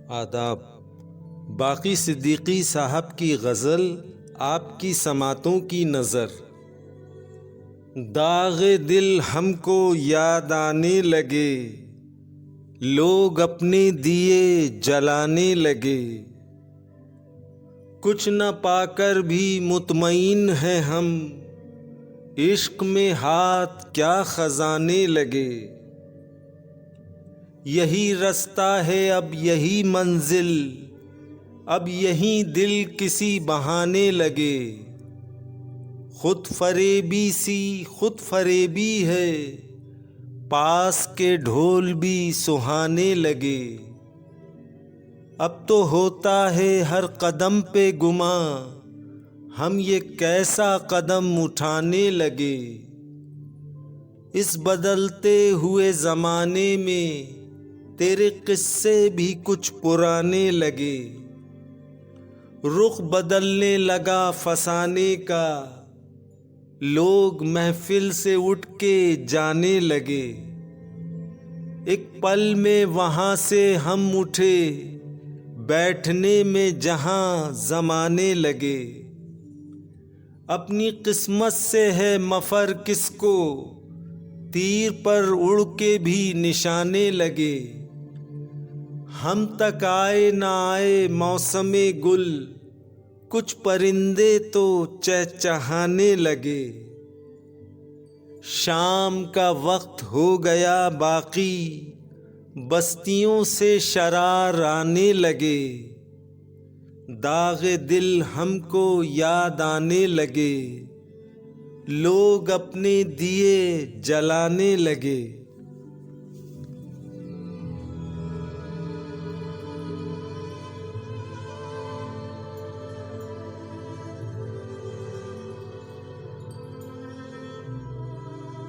आदाब। बाकी सिद्दीकी साहब की गज़ल आपकी समातों की नज़र। दाग़े दिल हमको याद आने लगे, लोग अपने दिए जलाने लगे। कुछ न पाकर भी मुतमईन हैं हम, इश्क में हाथ क्या खजाने लगे। यही रास्ता है अब यही मंजिल, अब यही दिल किसी बहाने लगे। खुद फरेबी सी खुद फरेबी है, पास के ढोल भी सुहाने लगे। अब तो होता है हर कदम पे गुमा, हम ये कैसा कदम उठाने लगे। इस बदलते हुए ज़माने में तेरे किस्से भी कुछ पुराने लगे। रुख बदलने लगा फसाने का, लोग महफिल से उठ के जाने लगे। एक पल में वहाँ से हम उठे, बैठने में जहाँ ज़माने लगे। अपनी किस्मत से है मफ़र किसको, तीर पर उड़ के भी निशाने लगे। हम तक आए ना आए मौसमे गुल, कुछ परिंदे तो चहचहाने लगे। शाम का वक्त हो गया बाकी, बस्तियों से शरार आने लगे। दाग़े दिल हमको याद आने लगे, लोग अपने दिए जलाने लगे।